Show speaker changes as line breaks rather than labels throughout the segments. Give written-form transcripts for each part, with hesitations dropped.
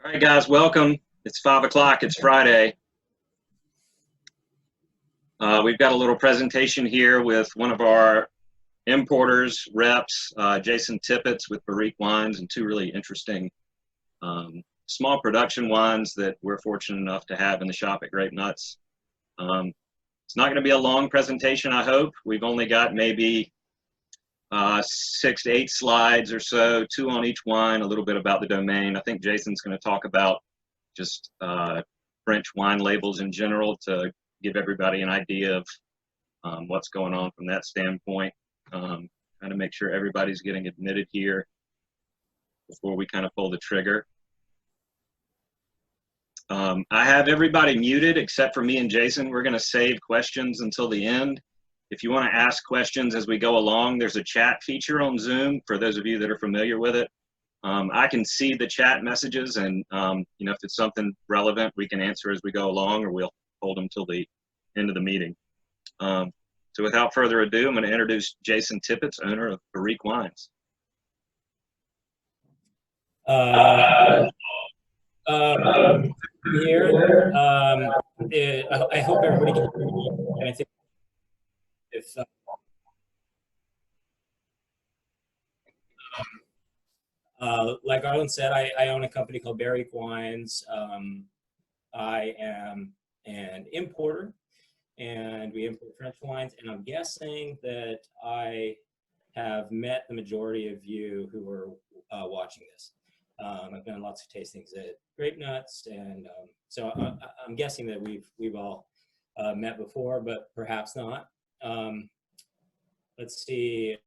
All right, guys, welcome. It's 5 o'clock. It's Friday. We've got a little presentation here with one of our importers, reps, Jason Tippetts with Barrique Wines, and two really interesting small production wines that we're fortunate enough to have in the shop at Grapenuts. It's not going to be a long presentation, I hope. We've only got maybe 6 to 8 slides or so, 2 on each wine, a little bit about the domain. I think Jason's going to talk about just French wine labels in general to give everybody an idea of what's going on from that standpoint. Kind of make sure everybody's getting admitted here before we kind of pull the trigger. I have everybody muted except for me and Jason. We're going to save questions until the end. If you want to ask questions as we go along, there's a chat feature on Zoom for those of you that are familiar with it. I can see the chat messages, and you know, if it's something relevant, we can answer as we go along, or we'll hold them till the end of the meeting. So without further ado, I'm going to introduce Jason Tippetts, owner of Barrique Wines.
Here, I hope everybody can hear me. And I think if like Garland said, I own a company called Barrique Wines. I am an importer, and we import French wines. And I'm guessing that I have met the majority of you who are watching this. I've done lots of tastings at Grapenuts, and so I'm guessing that we've all met before, but perhaps not. Let's see.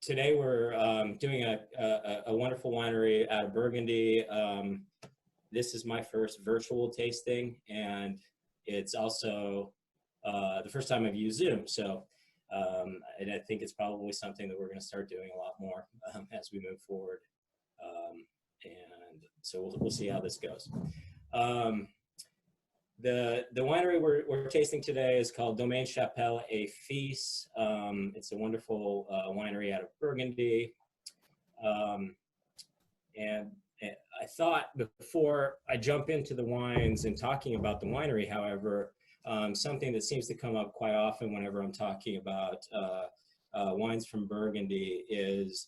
Today we're doing a wonderful winery out of Burgundy. This is my first virtual tasting, and it's also the first time I've used Zoom. So, and I think it's probably something that we're going to start doing a lot more as we move forward. And so we'll see how this goes. The winery we're tasting today is called Domaine Chapelle AOC. It's a wonderful winery out of Burgundy. And I thought before I jump into the wines and talking about the winery, however, something that seems to come up quite often whenever I'm talking about wines from Burgundy is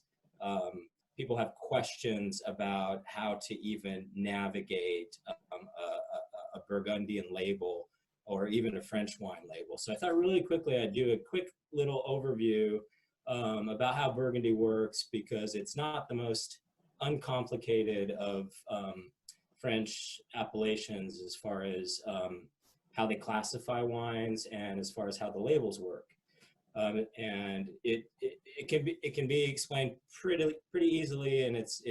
people have questions about how to even navigate a Burgundian label or even a French wine label. So I thought really quickly I'd do a quick little overview about how Burgundy works, because it's not the most uncomplicated of French appellations as far as how they classify wines and as far as how the labels work. And it can be explained pretty easily, and it's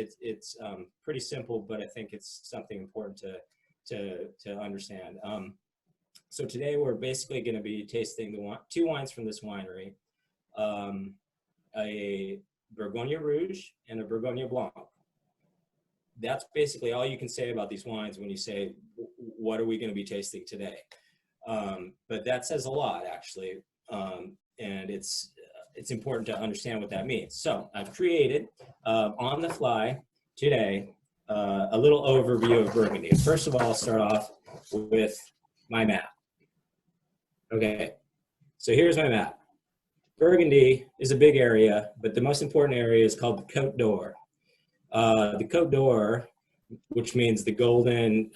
pretty simple, but I think it's something important to understand. So today we're basically going to be tasting two wines from this winery, a Bourgogne Rouge and a Bourgogne Blanc. That's basically all you can say about these wines when you say, what are we going to be tasting today? But that says a lot, actually. And it's important to understand what that means. So I've created on the fly today a little overview of Burgundy. First of all, I'll start off with my map. Okay, so here's my map. Burgundy is a big area, but the most important area is called the Côte d'Or. The Côte d'Or, which means the golden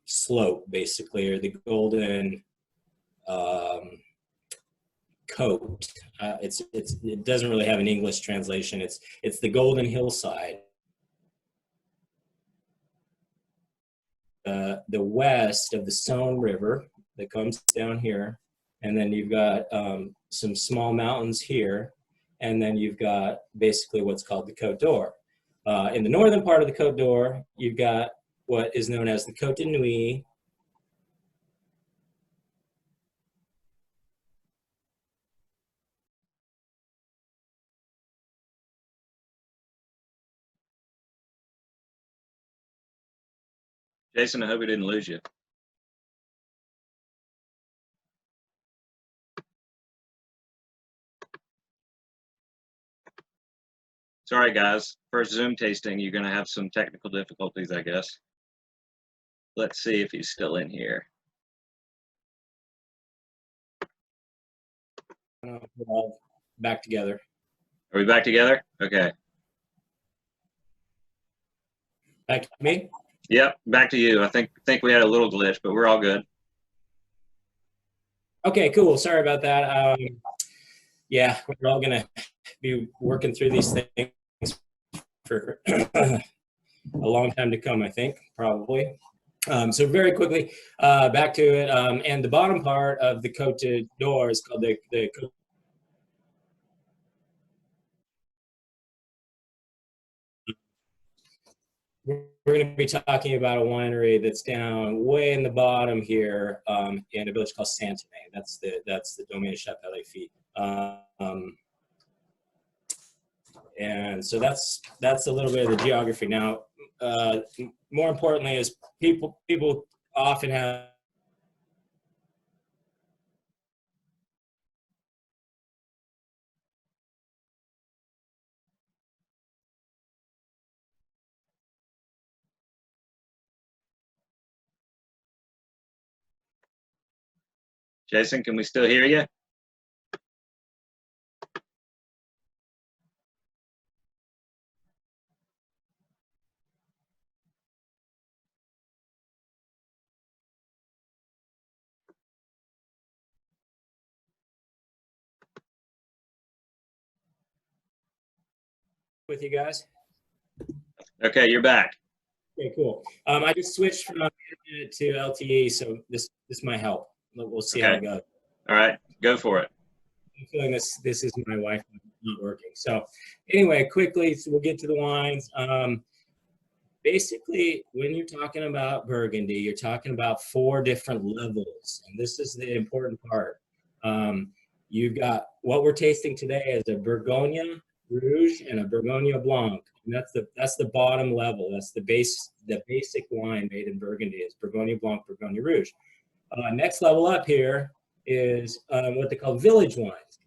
slope, basically, or the golden coat. It doesn't really have an English translation. It's the golden hillside. The west of the Saône River that comes down here, and then you've got some small mountains here, and then you've got basically what's called the Côte d'Or. In the northern part of the Côte d'Or, you've got what is known as the Côte de Nuit.
Jason, I hope we didn't lose you. Sorry, guys. First Zoom tasting, you're going to have some technical difficulties, I guess. let's see if he's still in here.
We're all back together.
Are we back together? Okay.
Back to me?
Yep, back to you. I think we had a little glitch, but we're all good.
Okay, cool. Sorry about that. Yeah, we're all gonna be working through these things for a long time to come, I think, probably. So very quickly, back to it. And the bottom part of the Côte d'Or is called the Côte. We're going to be talking about a winery that's down way in the bottom here in a village called Santenay. That's the Domaine Chapelle feet. And so that's a little bit of the geography. Now, more importantly, is people often have
Jason, can we still hear you?
with you guys.
Okay, you're back.
Okay, cool. I just switched from internet to LTE, so this might help. We'll see how it goes.
All right, go for it.
I'm feeling this is my Wi-Fi not working. So anyway, quickly, so we'll get to the wines. Basically, when you're talking about Burgundy, you're talking about 4 different levels, and this is the important part. You've got what we're tasting today is a Bourgogne Rouge and a Bourgogne Blanc, and that's the bottom level. That's the basic wine made in Burgundy is Bourgogne Blanc, Bourgogne Rouge. Next level up here is what they call village wines.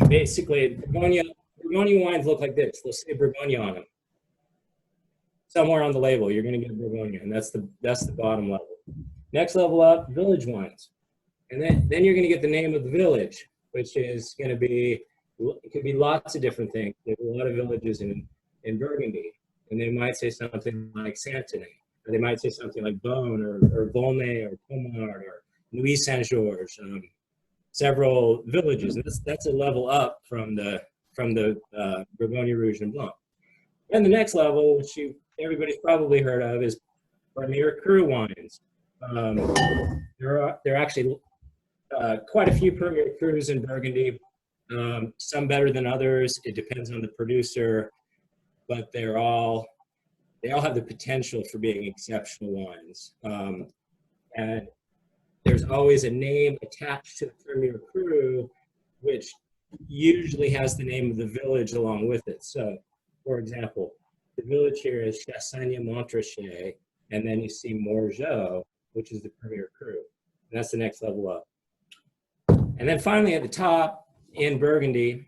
Basically, Bourgogne wines look like this. They'll say Bourgogne on them. Somewhere on the label, you're going to get Bourgogne, and that's the bottom level. Next level up, village wines, and then you're going to get the name of the village, which is going to be, it could be lots of different things. There's a lot of villages in Burgundy, and they might say something like Santenay, or they might say something like Beaune or Volnay or Pommard or Nuit Saint-Georges. Several villages, and that's a level up from the Bourgogne Rouge and Blanc. And the next level, which everybody's probably heard of, is Premier Cru wines. There are actually quite a few Premier Crus in Burgundy. Some better than others. It depends on the producer, but they all have the potential for being exceptional wines. And there's always a name attached to the Premier Cru, which usually has the name of the village along with it. So, for example, the village here is Chassagne-Montrachet, and then you see Morgeau, which is the Premier Cru. And that's the next level up. And then finally at the top in Burgundy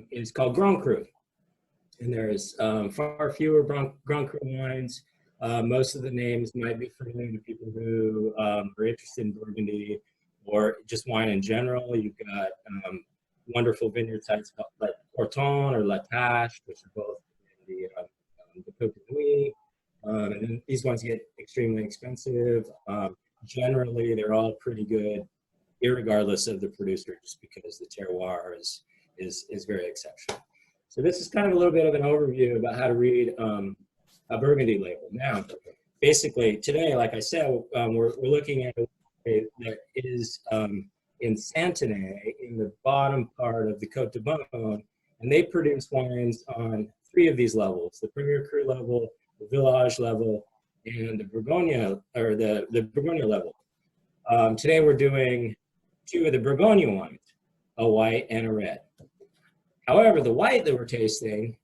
is called Grand Cru. And there's far fewer Grand Cru wines. Most of the names might be familiar to people who are interested in Burgundy or just wine in general. You've got wonderful vineyard sites like Corton or La Tâche, which are both in the Côte d'Or. And then these ones get extremely expensive. Generally, they're all pretty good, irregardless of the producer, just because the terroir is very exceptional. So this is kind of a little bit of an overview about how to read a Burgundy label. Now, basically today, like I said, we're looking at a way that is in Santenay, in the bottom part of the Côte de Beaune, and they produce wines on 3 of these levels: the Premier Cru level, the Village level, and the Bourgogne or the Bourgogne level. Today we're doing 2 of the Bourgogne wines, a white and a red. However, the white that we're tasting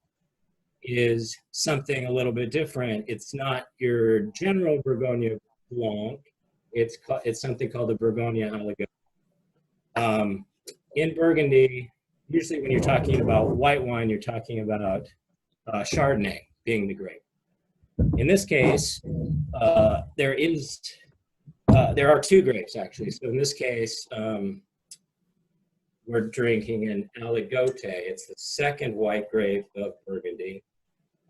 is something a little bit different. It's not your general Bourgogne Blanc. It's something called the Bourgogne Aligoté. In Burgundy, usually when you're talking about white wine, you're talking about Chardonnay being the grape. In this case, there are two grapes actually. So in this case, we're drinking an Aligoté. It's the second white grape of Burgundy,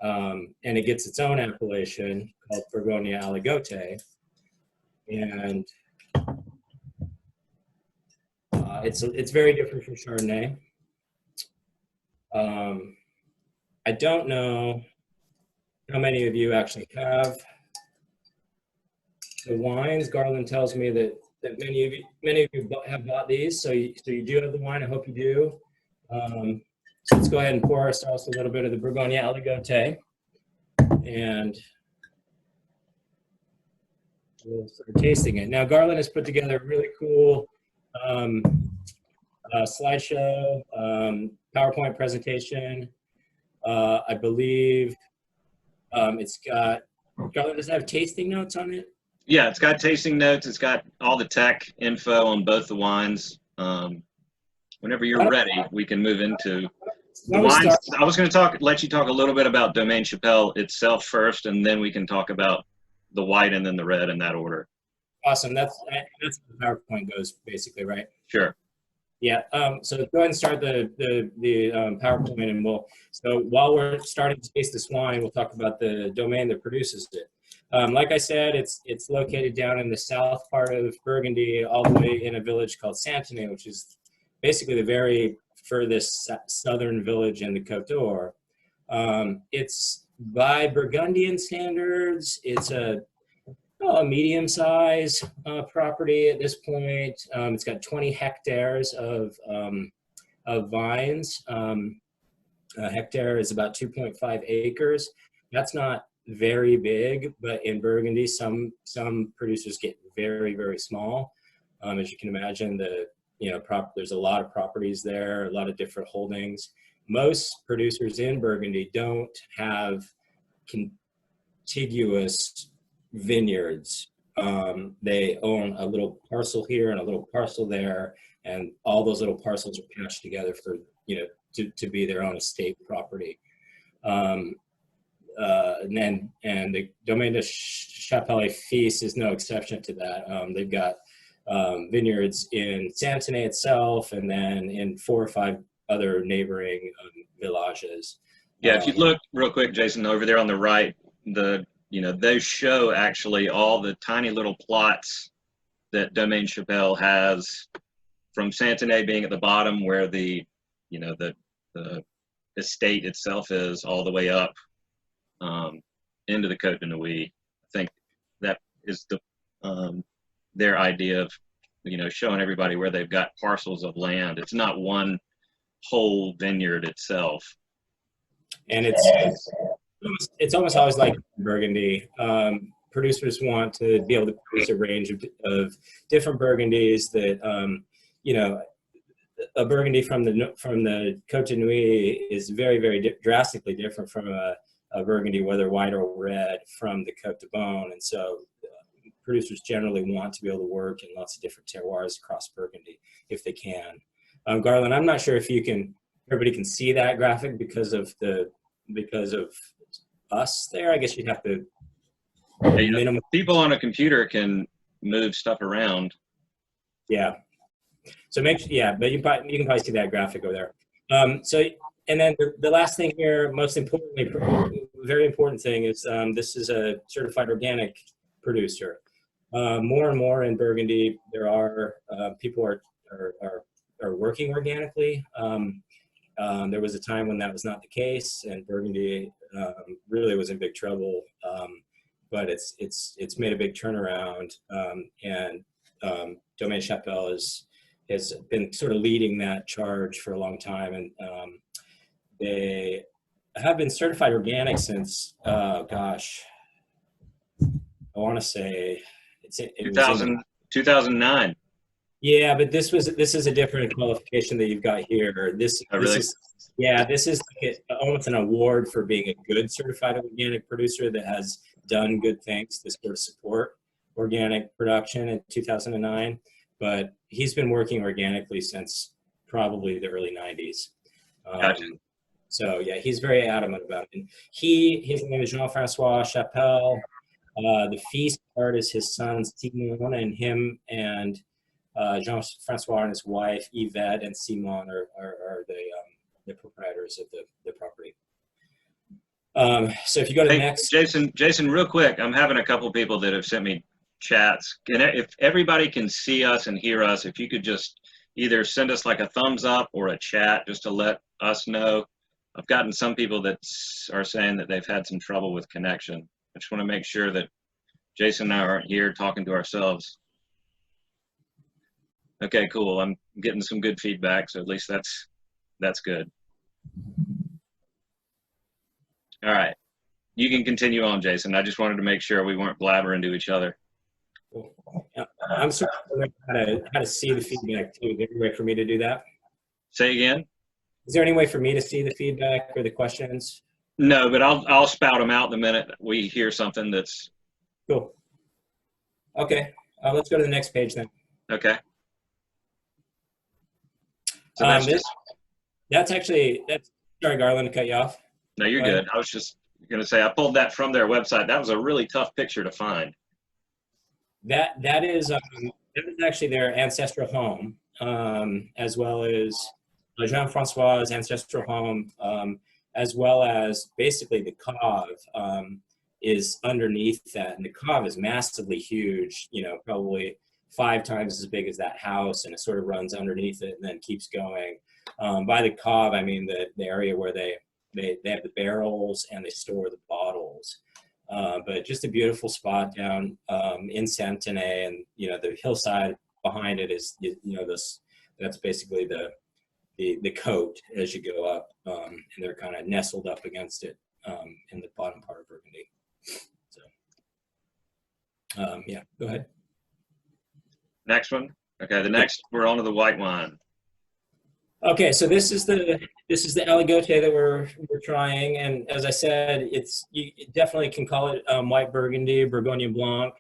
and it gets its own appellation called Bourgogne Aligoté, and it's very different from Chardonnay. I don't know how many of you actually have the wines. Garland tells me that many of you have bought these, so you do have the wine. I hope you do. So let's go ahead and pour ourselves a little bit of the Bourgogne Aligoté, and we'll start tasting it. Now, Garland has put together a really cool slideshow, PowerPoint presentation. I believe it's got, Garland, does it have tasting notes on it?
Yeah, it's got tasting notes. It's got all the tech info on both the wines. Whenever you're ready, we can move into the wines. I was going to let you talk a little bit about Domaine Chapelle itself first, and then we can talk about the white and then the red in that order.
Awesome. That's how the PowerPoint goes, basically, right?
Sure.
Yeah. So go ahead and start the PowerPoint, and so while we're starting to taste this wine, we'll talk about the domain that produces it. Like I said, it's located down in the south part of Burgundy, all the way in a village called Santenay, which is basically the very furthest southern village in the Côte d'Or. It's by Burgundian standards, it's a medium-sized property at this point. It's got 20 hectares of vines. A hectare is about 2.5 acres. That's not very big, but in Burgundy, some producers get very, very small. As you can imagine, there's a lot of properties there, a lot of different holdings. Most producers in Burgundy don't have contiguous vineyards. They own a little parcel here and a little parcel there, and all those little parcels are patched together for to be their own estate property. And the Domaine Chapelle Fils is no exception to that. They've got vineyards in Santenay itself, and then in 4 or 5 other neighboring villages.
Yeah, if you look real quick, Jason, over there on the right, they show actually all the tiny little plots that Domaine Chapelle has, from Santenay being at the bottom where the estate itself is, all the way up into the Côte de Nuit. I think that is their idea of showing everybody where they've got parcels of land. It's not one whole vineyard itself.
And it's almost always like Burgundy. Producers want to be able to produce a range of different Burgundies that a Burgundy from the Côte de Nuit is very, very drastically different from a Burgundy, whether white or red, from the Côte de Beaune. And so producers generally want to be able to work in lots of different terroirs across Burgundy if they can. Garland, I'm not sure if everybody can see that graphic because of us there. I guess you'd have to minimum.
People on a computer can move stuff around.
Yeah. So but you can probably see that graphic over there. And then the last thing here, most importantly, very important thing is this is a certified organic producer. More and more in Burgundy, there are people are working organically. There was a time when that was not the case, and Burgundy really was in big trouble. But it's made a big turnaround, and Domaine Chapelle has been sort of leading that charge for a long time, and they have been certified organic since I want to say it
2009.
Yeah, but this is a different qualification that you've got here. This is like almost an award for being a good certified organic producer that has done good things to sort of support organic production in 2009. But he's been working organically since probably the early 90s.
Gotcha.
So yeah, he's very adamant about it. And his name is Jean-Francois Chapelle. The feast part is his son Simon, and him and Jean-Francois and his wife Yvette and Simon are the proprietors of the property. So if you go to the next,
Jason, real quick, I'm having a couple people that have sent me chats. If everybody can see us and hear us, if you could just either send us like a thumbs up or a chat just to let us know. I've gotten some people that are saying that they've had some trouble with connection. I just want to make sure that Jason and I aren't here talking to ourselves. Okay, cool. I'm getting some good feedback, so at least that's good. All right. You can continue on, Jason. I just wanted to make sure we weren't blabbering to each other.
Yeah, I'm sort of wondering how to see the feedback too. Is there any way for me to do that?
Say again?
Is there any way for me to see the feedback or the questions?
No, but I'll spout them out the minute we hear something that's
cool. Okay, let's go to the next page then.
Okay. So that's sorry, Garland, to cut you off. No, you're good. I was just going to say I pulled that from their website. That was a really tough picture to find.
That is actually their ancestral home, as well as Jean-Francois' ancestral home, as well as basically the cave is underneath that, and the cave is massively huge. You know, probably 5 times as big as that house, and it sort of runs underneath it and then keeps going. By the cave, I mean the area where they have the barrels and they store the bottles. But just a beautiful spot down in Santenay, and the hillside behind it is that's basically the coat as you go up, and they're kind of nestled up against it in the bottom part of Burgundy. So yeah, go ahead.
Next one. Okay, the next we're on to the white wine.
Okay, so this is the Aligoté that we're trying, and as I said, you definitely can call it white Burgundy, Bourgogne Blanc,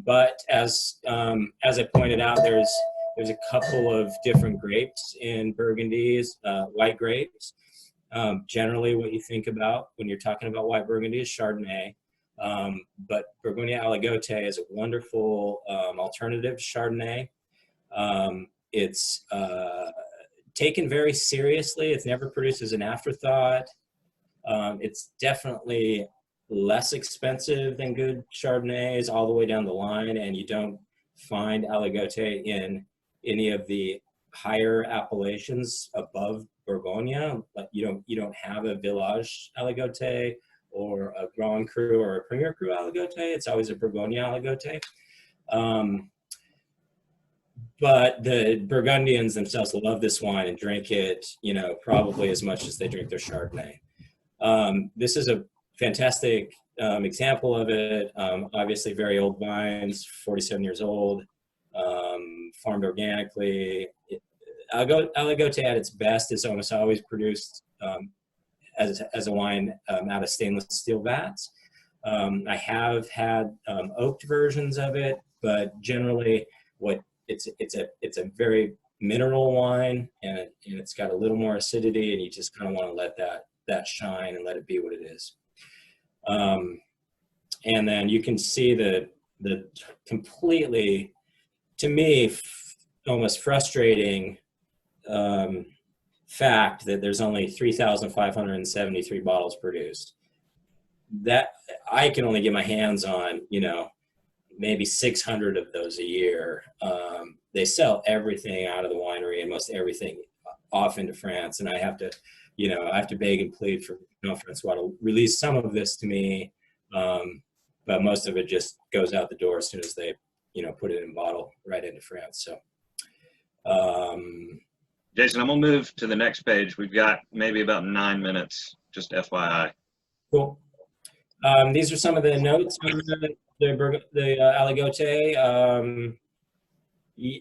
but as I pointed out, there's a couple of different grapes in Burgundies, white grapes. Generally, what you think about when you're talking about white Burgundy is Chardonnay, but Bourgogne Aligoté is a wonderful alternative to Chardonnay. It's taken very seriously. It's never produced as an afterthought. It's definitely less expensive than good Chardonnays all the way down the line, and you don't find Aligoté in any of the higher appellations above Bourgogne. But you don't have a Village Aligoté or a Grand Cru or a Premier Cru Aligoté. It's always a Bourgogne Aligoté. But the Burgundians themselves love this wine and drink it, probably as much as they drink their Chardonnay. This is a fantastic example of it. Obviously, very old vines, 47 years old, farmed organically. Aligoté at its best is almost always produced as a wine out of stainless steel vats. I have had oaked versions of it, but generally, it's a very mineral wine, and it's got a little more acidity, and you just kind of want to let that shine and let it be what it is. And then you can see the completely, to me, almost frustrating fact that there's only 3,573 bottles produced. That I can only get my hands on, maybe 600 of those a year. They sell everything out of the winery and most everything off into France, and I have to beg and plead for Jean-Francois to release some of this to me, but most of it just goes out the door as soon as they put it in bottle right into France. So
Jason, I'm gonna move to the next page. We've got maybe about 9 minutes, just FYI.
Cool. These are some of the notes on the Aligoté.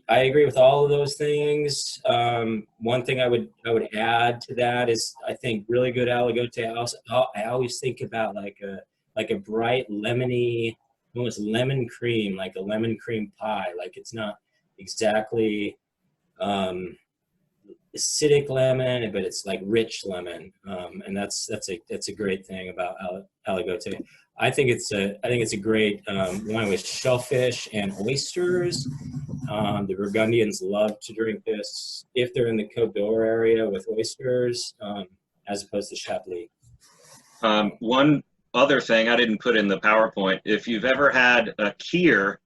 I agree with all of those things. One thing I would add to that is I think really good Aligoté. I always think about like a bright lemony, almost lemon cream, like a lemon cream pie. Like it's not exactly acidic lemon, but it's like rich lemon, and that's a great thing about Aligoté. I think it's a great wine with shellfish and oysters. The Burgundians love to drink this if they're in the Côte d'Or area with oysters, as opposed to Chablis.
One other thing I didn't put in the PowerPoint, if you've ever had a Kir,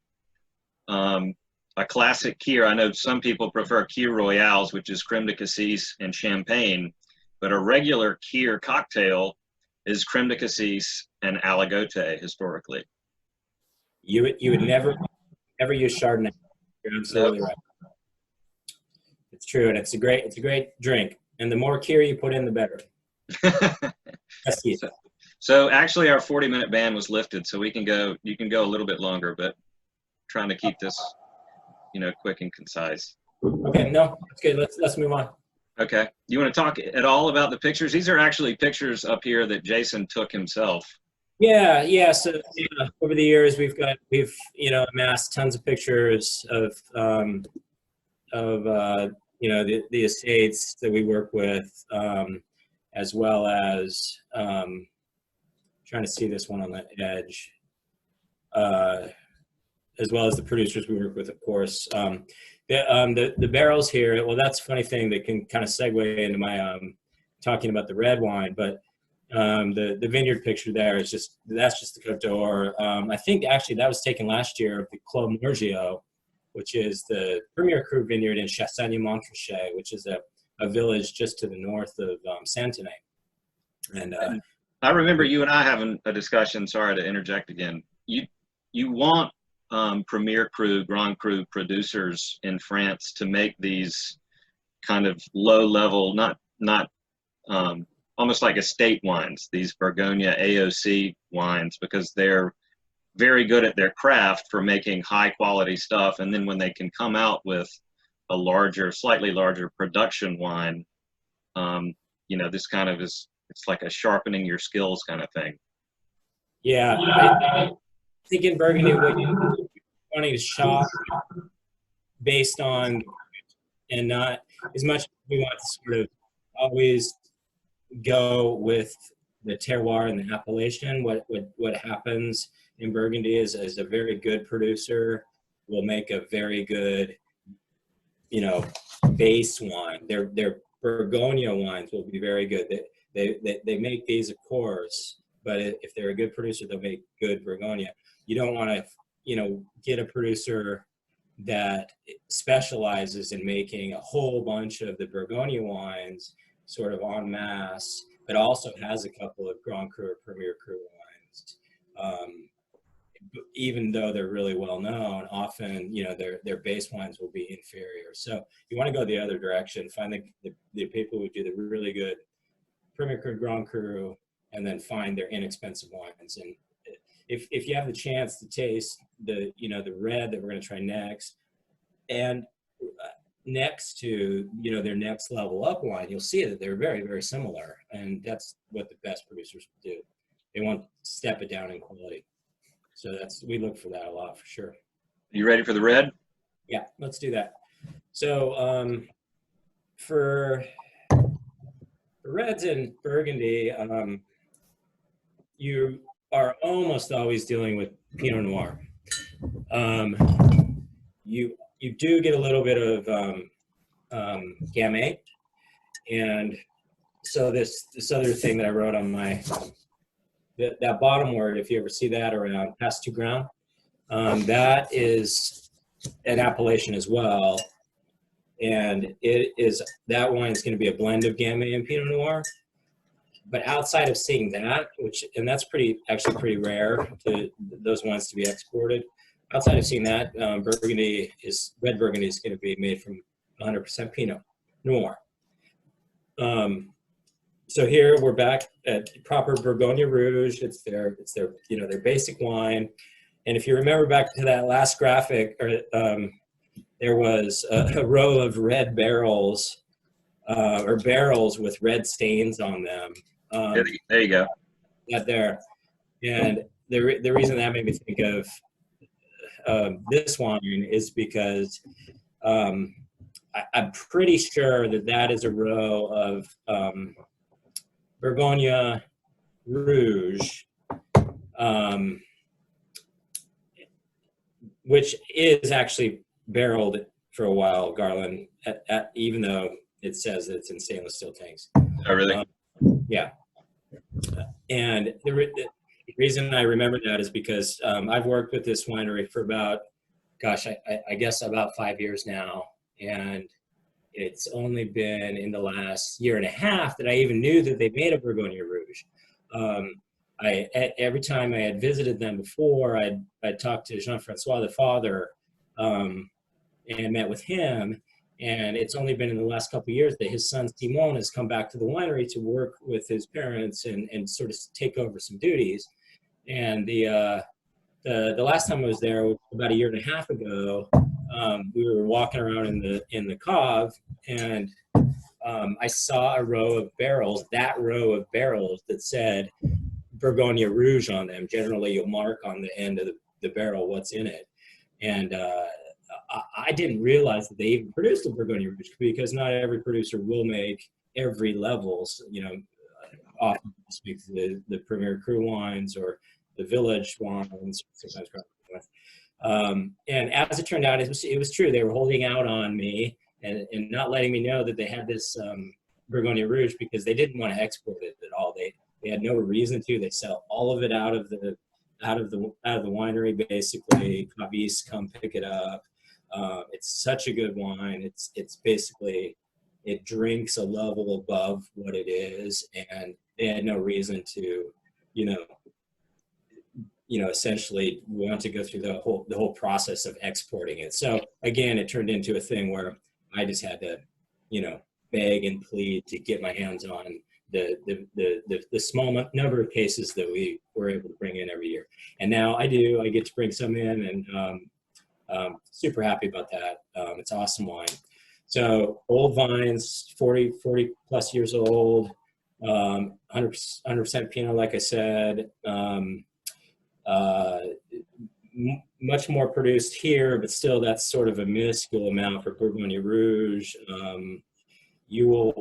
a classic Kir, I know some people prefer Kir Royales, which is creme de cassis and champagne, but a regular Kir cocktail is creme de cassis and Aligoté historically.
You would never use Chardonnay. You're absolutely right. It's true, and it's a great drink. And the more Kir you put in, the better.
So actually, our 40-minute ban was lifted, so we can go. You can go a little bit longer, but trying to keep this, quick and concise.
Okay, no, that's good. Let's move on.
Okay, you want to talk at all about the pictures? These are actually pictures up here that Jason took himself.
Yeah. So over the years, we've amassed tons of pictures of the estates that we work with, as well as trying to see this one on the edge, as well as the producers we work with, of course. The barrels here, well, that's a funny thing that can kind of segue into my talking about the red wine, but the vineyard picture there is that's just the Côte d'Or. I think actually that was taken last year of the Clos Morgio, which is the premier cru vineyard in Chassagne-Montrachet, which is a village just to the north of Santenay. And
I remember you and I having a discussion. Sorry to interject again. You want premier cru, grand cru producers in France to make these kind of low level, not almost like estate wines, these Bourgogne AOC wines, because they're very good at their craft for making high quality stuff. And then when they can come out with a slightly larger production wine, this kind of it's like a sharpening your skills kind of thing.
Yeah, I think in Burgundy, what you're wanting to shop based on, and not as much as we want to sort of always go with the terroir and the appellation. What happens in Burgundy is a very good producer will make a very good, base wine. Their Bourgogne wines will be very good. They make these, of course, but if they're a good producer, they'll make good Bourgogne. You don't want to, get a producer that specializes in making a whole bunch of the Bourgogne wines sort of en masse, but also has a couple of Grand Cru or Premier Cru wines. Even though they're really well known, often, their base wines will be inferior. So you want to go the other direction, find the people who do the really good Premier Cru, Grand Cru, and then find their inexpensive wines. And if you have the chance to taste the red that we're going to try next, and next to their next level up wine, you'll see that they're very, very similar, and that's what the best producers do. They want to step it down in quality. So we look for that a lot, for sure.
You ready for the red?
Yeah, let's do that. So for reds in Burgundy, you are almost always dealing with Pinot Noir. You do get a little bit of Gamay, and so this other thing that I wrote on my that bottom word, if you ever see that around past 2 ground, that is an appellation as well, and that wine is going to be a blend of Gamay and Pinot Noir. But outside of seeing that, and that's actually pretty rare to those wines to be exported. Outside of seeing that, red Burgundy is going to be made from 100% Pinot Noir. So here we're back at proper Bourgogne Rouge. It's their basic wine. And if you remember back to that last graphic, there was a row of red barrels, or barrels with red stains on them.
There you go.
That there. And the reason that made me think of this wine is because I'm pretty sure that that is a row of Bourgogne Rouge, which is actually barreled for a while, Garland, even though it says it's in stainless steel tanks.
Oh, really?
Yeah. And the reason I remember that is because I've worked with this winery for about, gosh, I guess about 5 years now. And it's only been in the last year and a half that I even knew that they made a Bourgogne Rouge. Every time I had visited them before, I'd talked to Jean-Francois, the father, and met with him. And it's only been in the last couple of years that his son Simon has come back to the winery to work with his parents and sort of take over some duties. And the last time I was there, about a year and a half ago, we were walking around in the cave, and I saw a row of barrels, that said Bourgogne Rouge on them. Generally, you'll mark on the end of the barrel what's in it. And I didn't realize that they even produced a Bourgogne Rouge, because not every producer will make every levels. Often speak to the Premier Cru wines or the Village wines, sometimes. And as it turned out, it was true. They were holding out on me and not letting me know that they had this Bourgogne Rouge, because they didn't want to export it at all. They had no reason to. They sell all of it out of the winery, basically. Cavis come pick it up. It's such a good wine. It's basically, it drinks a level above what it is, and they had no reason to, essentially want to go through the whole process of exporting it. So again, it turned into a thing where I just had to, beg and plead to get my hands on the small number of cases that we were able to bring in every year. And now I get to bring some in, and super happy about that. It's awesome wine. So old vines, 40 plus years old, 100% Pinot, like I said. Much more produced here, but still that's sort of a minuscule amount for Bourgogne Rouge. You will,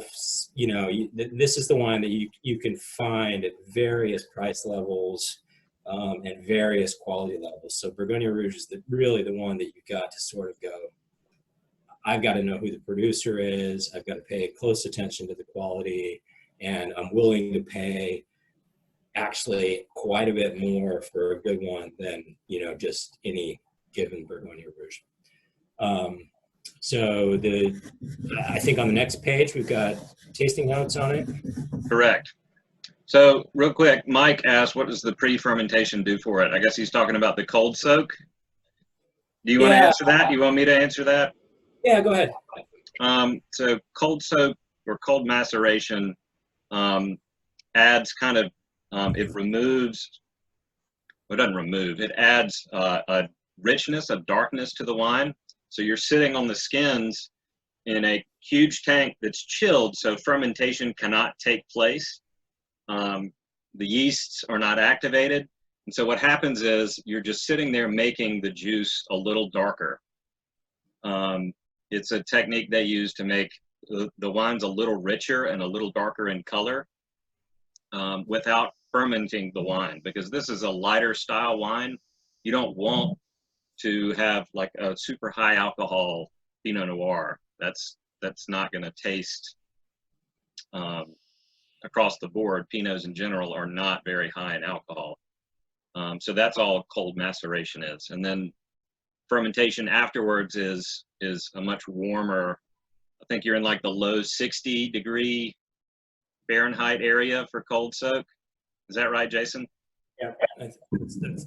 this is the wine that you can find at various price levels and various quality levels. So Bourgogne Rouge is really the one that you've got to sort of go, I've got to know who the producer is, I've got to pay close attention to the quality, and I'm willing to pay actually quite a bit more for a good one than, just any given Bourgogne Rouge. So I think on the next page, we've got tasting notes on it.
Correct. So real quick, Mike asked, what does the pre-fermentation do for it? I guess he's talking about the cold soak. Do you want to answer that? You want me to answer that?
Yeah, go ahead.
So cold soak or cold maceration adds kind of, it adds a richness, a darkness to the wine. So you're sitting on the skins in a huge tank that's chilled, so fermentation cannot take place. The yeasts are not activated. And so what happens is you're just sitting there making the juice a little darker. It's a technique they use to make the wines a little richer and a little darker in color without fermenting the wine, because this is a lighter style wine. You don't want to have like a super high alcohol Pinot Noir. That's not going to taste across the board. Pinots in general are not very high in alcohol. So that's all cold maceration is. And then fermentation afterwards is a much warmer, I think you're in like the low 60 degree Fahrenheit area for cold soak. Is that right, Jason?
Yeah,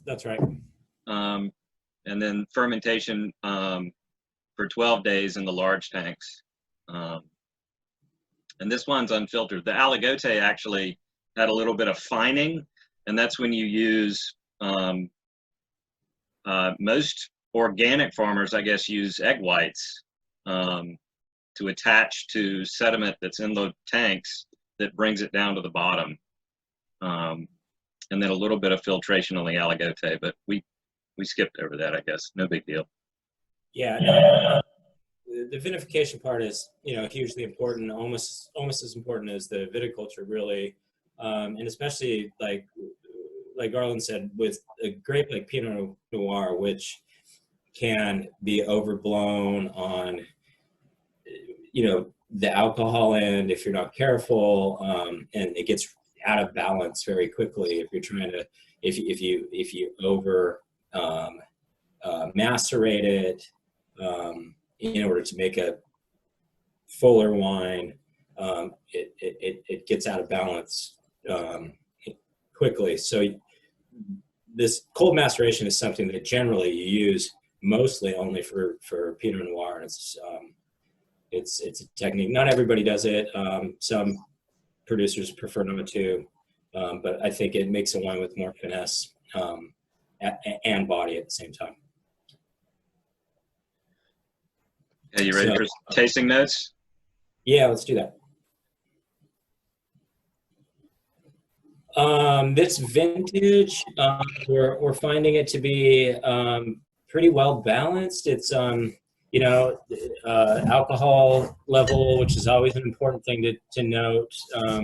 that's right.
And then fermentation for 12 days in the large tanks. And this one's unfiltered. The Aligoté actually had a little bit of fining, and that's when you use, most organic farmers, I guess, use egg whites to attach to sediment that's in the tanks that brings it down to the bottom. And then a little bit of filtration on the Aligoté, but we skipped over that, I guess. No big deal.
Yeah, no, the vinification part is, hugely important, almost as important as the viticulture, really, and especially like Garland said, with a grape like Pinot Noir, which can be overblown on, the alcohol end if you're not careful, and it gets out of balance very quickly if you're trying to, if you over macerate it in order to make a fuller wine. It gets out of balance quickly. So this cold maceration is something that generally you use mostly only for Pinot Noir. It's a technique. Not everybody does it. Some producers prefer not to, but I think it makes a wine with more finesse and body at the same time.
Are you ready for tasting notes?
Yeah, let's do that. This vintage, we're finding it to be pretty well balanced. It's alcohol level, which is always an important thing to note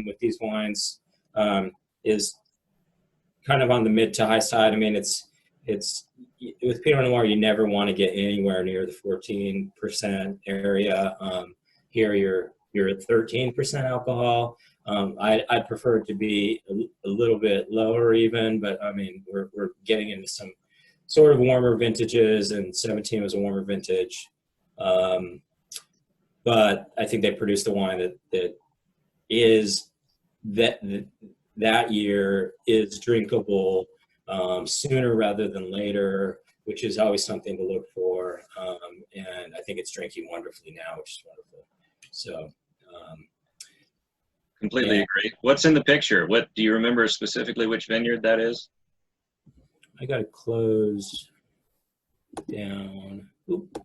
with these wines, is kind of on the mid to high side. I mean, it's with Pinot Noir, you never want to get anywhere near the 14% area. Here you're at 13% alcohol. I'd prefer it to be a little bit lower even, but I mean, we're getting into some sort of warmer vintages, and 17 was a warmer vintage. But I think they produced a wine that is that year is drinkable sooner rather than later, which is always something to look for. And I think it's drinking wonderfully now, which is wonderful. So,
completely agree. What's in the picture? What do you remember specifically which vineyard that is?
I got to close down. Oop.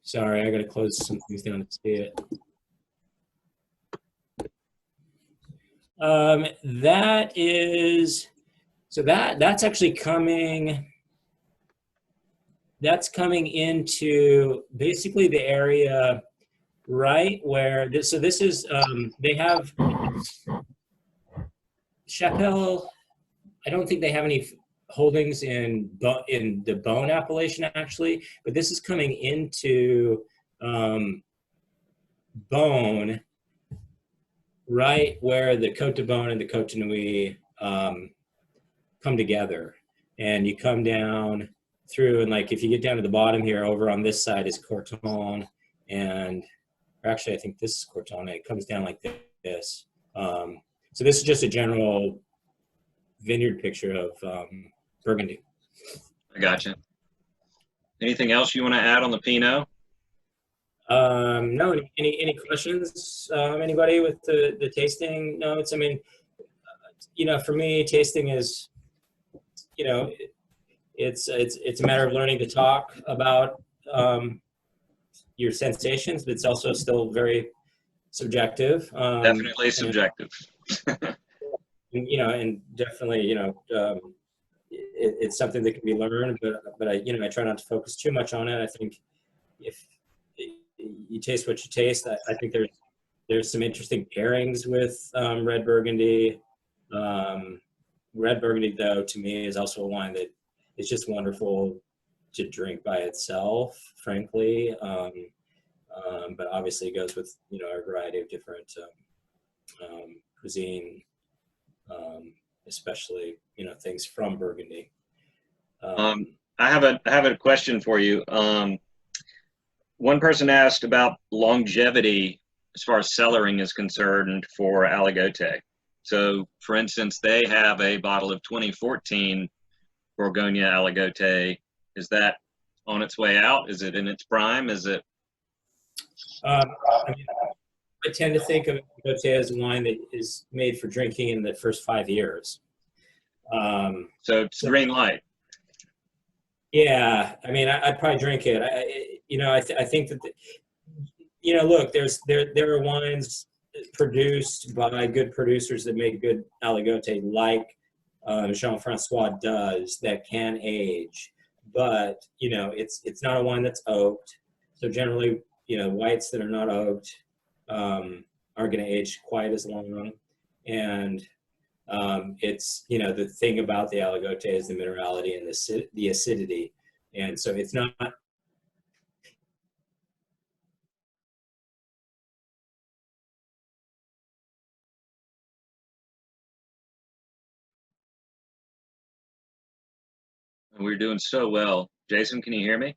Sorry, I got to close some things down to see it. That is, so that's actually coming. That's coming into basically the area right where this. So this is they have Chapelle. I don't think they have any holdings in the Bourgogne appellation actually, but this is coming into Bourgogne, right where the Côte de Beaune and the Côte de Nuits come together, and you come down through, and like if you get down to the bottom here, over on this side is Corton, and actually I think this is Corton. It comes down like this. So this is just a general vineyard picture of Burgundy.
I gotcha. Anything else you want to add on the Pinot?
No. Any questions? Anybody with the tasting notes? I mean, for me, tasting is, it's a matter of learning to talk about your sensations, but it's also still very subjective.
Definitely subjective.
And definitely, it's something that can be learned, but I try not to focus too much on it. I think if you taste what you taste, I think there's some interesting pairings with red Burgundy. Red Burgundy, though, to me is also a wine that is just wonderful to drink by itself, frankly. But obviously it goes with, a variety of different cuisine, especially, things from Burgundy.
I have a question for you. One person asked about longevity as far as cellaring is concerned for Aligoté. So, for instance, they have a bottle of 2014 Bourgogne Aligoté. Is that on its way out? Is it in its prime? Is it?
I tend to think of Aligoté as a wine that is made for drinking in the first 5 years.
So it's green light.
Yeah, I'd probably drink it. I think that, look, there are wines produced by good producers that make good Aligoté, like Jean-Francois does, that can age. but you know, it's not a wine that's oaked. So generally, you know, whites that are not oaked aren't going to age quite as long. And it's, you know, the thing about the Aligoté is the minerality and the acidity. And so it's not.
We're doing so well. Jason, can you hear me?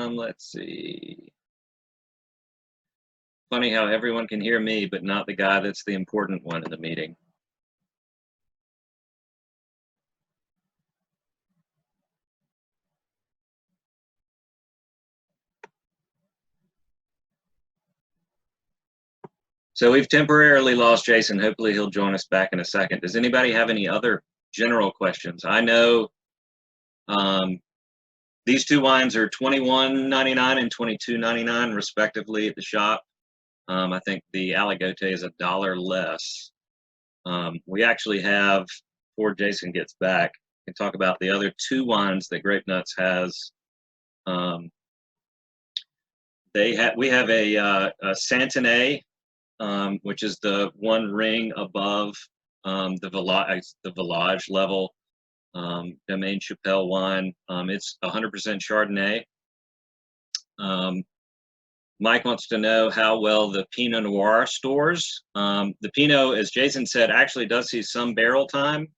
Let's see. Funny how everyone can hear me, but not the guy that's the important one in the meeting. So we've temporarily lost Jason. Hopefully he'll join us back in a second. Does anybody have any other general questions? I know these two wines are $21.99 and $22.99 respectively at the shop. I think the Aligoté is $1 less. We actually have, before Jason gets back, we can talk about the other two wines that Grapenuts has. We have a Santenay, which is the one ring above the Village level Domaine Chapelle wine. It's 100% Chardonnay. Mike wants to know how well the Pinot Noir stores. The Pinot, as Jason said, actually does see some barrel time.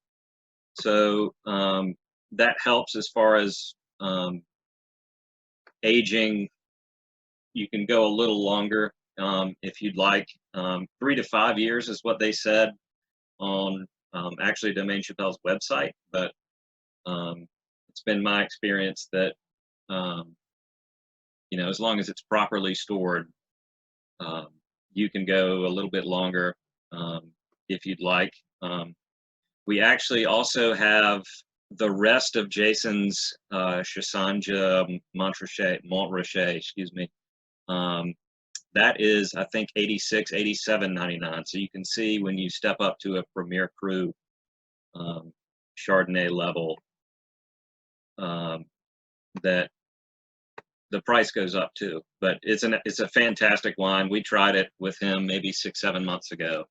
So that helps as far as aging. You can go a little longer if you'd like. 3 to 5 years is what they said on actually Domaine Chapelle's website, but it's been my experience that you know, as long as it's properly stored, you can go a little bit longer if you'd like. We actually also have the rest of Jason's Chassagne Montrachet, excuse me. That is, I think, $86, $87.99. So you can see when you step up to a Premier Cru Chardonnay level that the price goes up too. But it's a fantastic wine. We tried it with him maybe 6-7 months ago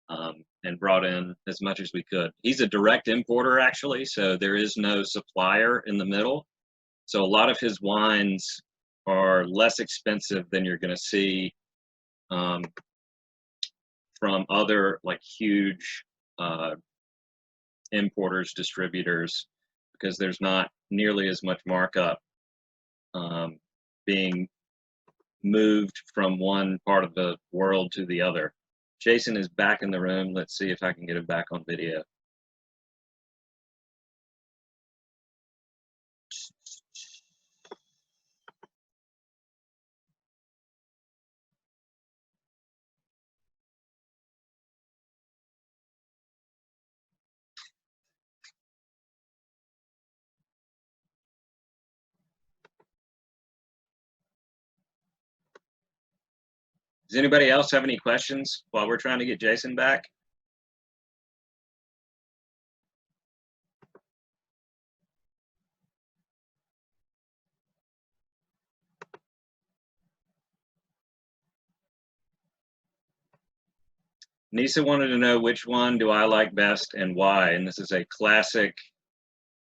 and brought in as much as we could. He's a direct importer actually, so there is no supplier in the middle. So a lot of his wines are less expensive than you're going to see from other like huge importers, distributors, because there's not nearly as much markup being moved from one part of the world to the other. Jason is back in the room. Let's see if I can get him back on video. Does anybody else have any questions while we're trying to get Jason back? Nisa wanted to know which one do I like best and why, and this is a classic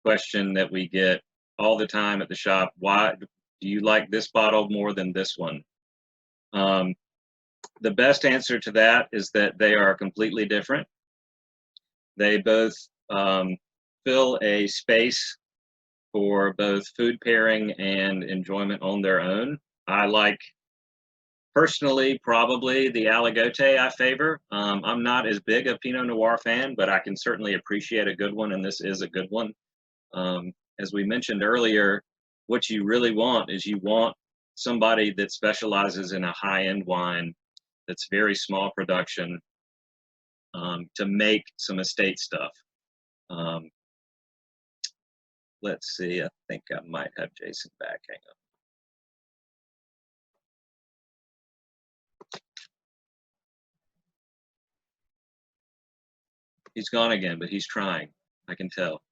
question that we get all the time at the shop. Why do you like this bottle more than this one? The best answer to that is that they are completely different. They both fill a space for both food pairing and enjoyment on their own. I like, personally, probably the Aligoté I favor. I'm not as big a Pinot Noir fan, but I can certainly appreciate a good one, and this is a good one. As we mentioned earlier, what you really want is you want somebody that specializes in a high-end wine that's very small production to make some estate stuff. Let's see, I think I might have Jason back. Hang on. He's gone again, but he's trying. I can tell.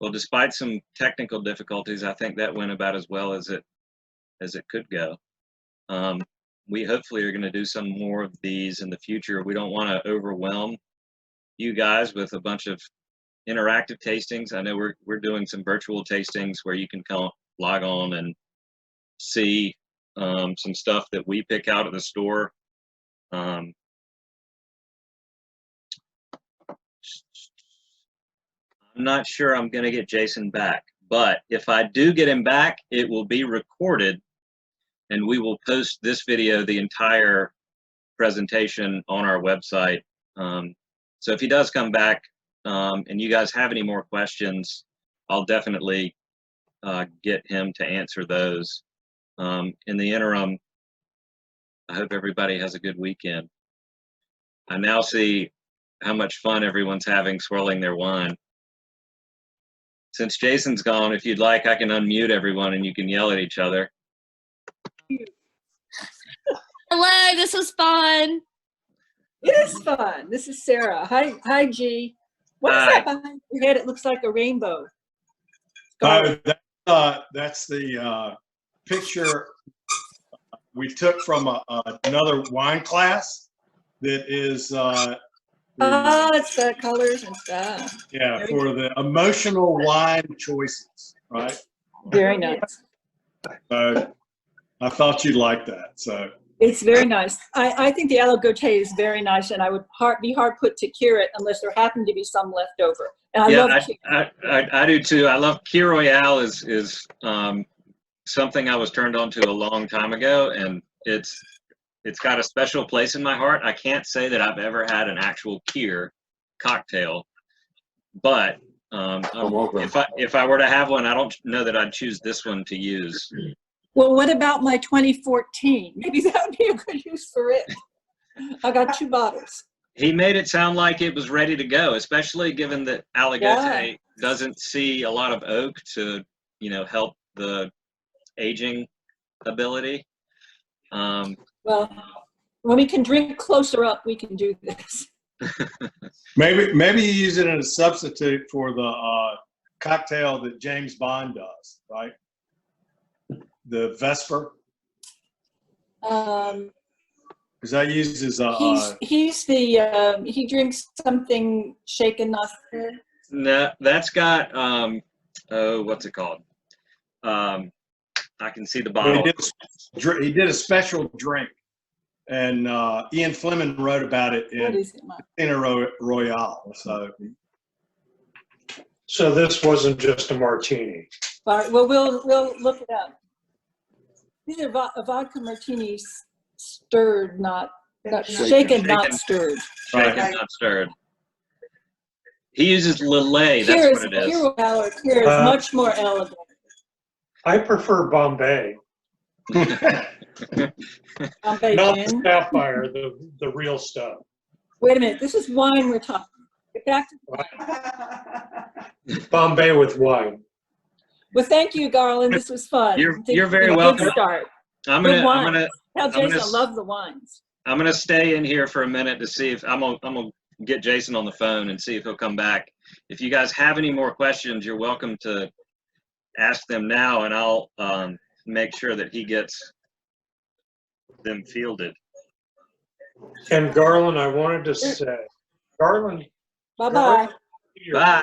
Well, despite some technical difficulties, I think that went about as well as it could go. We hopefully are going to do some more of these in the future. We don't want to overwhelm you guys with a bunch of interactive tastings. I know we're doing some virtual tastings where you can log on and see some stuff that we pick out at the store. I'm not sure I'm going to get Jason back, but if I do get him back, it will be recorded, and we will post this video, the entire presentation, on our website. So if he does come back, and you guys have any more questions, I'll definitely get him to answer those. In the interim, I hope everybody has a good weekend. I now see how much fun everyone's having swirling their wine. Since Jason's gone, if you'd like, I can unmute everyone and you can yell at each other.
Hello, this was fun.
It is fun. This is Sarah. Hi, G. What is that behind your head? It looks like a rainbow.
That's the picture we took from another wine class that is
It's the colors and stuff.
yeah, for the emotional wine choices, right?
Very nice.
So I thought you'd like that. So
It's very nice. I think the Aligoté is very nice, and I would be hard put to cure it unless there happened to be some left over. And
I do too. I love Key Royale is something I was turned on to a long time ago, and it's got a special place in my heart. I can't say that I've ever had an actual Kier cocktail, but if I were to have one, I don't know that I'd choose this one to use.
Well, what about my 2014? Maybe that would be a good use for it. I got 2 bottles.
He made it sound like it was ready to go, especially given that Aligoté doesn't see a lot of oak to, help the aging ability.
Well, when we can drink closer up, we can do this.
maybe you use it as a substitute for the cocktail that James Bond does, right? The Vesper.
Because
that uses
he drinks something shaken not stirred.
No, that's got what's it called? I can see the bottle.
He did a special drink, and Ian Fleming wrote about it in Pinot Royale.
So this wasn't just a martini.
All right, well, we'll look it up. These are vodka martinis, stirred, not shaken, not stirred.
Shaken, not stirred. He uses Lillet. That's what it is.
Here is much more elegant.
I prefer Bombay.
Bombay
Not
gin.
the Sapphire, the real stuff.
Wait a minute, this is wine we're talking. Get back to
Bombay with wine.
Well, thank you, Garland. This was fun.
You're very welcome.
Good start.
I'm
Good wine.
gonna
Tell Jason I love the wines.
I'm gonna stay in here for a minute to see if I'm gonna get Jason on the phone and see if he'll come back. If you guys have any more questions, you're welcome to ask them now, and I'll make sure that he gets them fielded.
And Garland, I wanted to say, Garland.
Bye-bye.
Bye.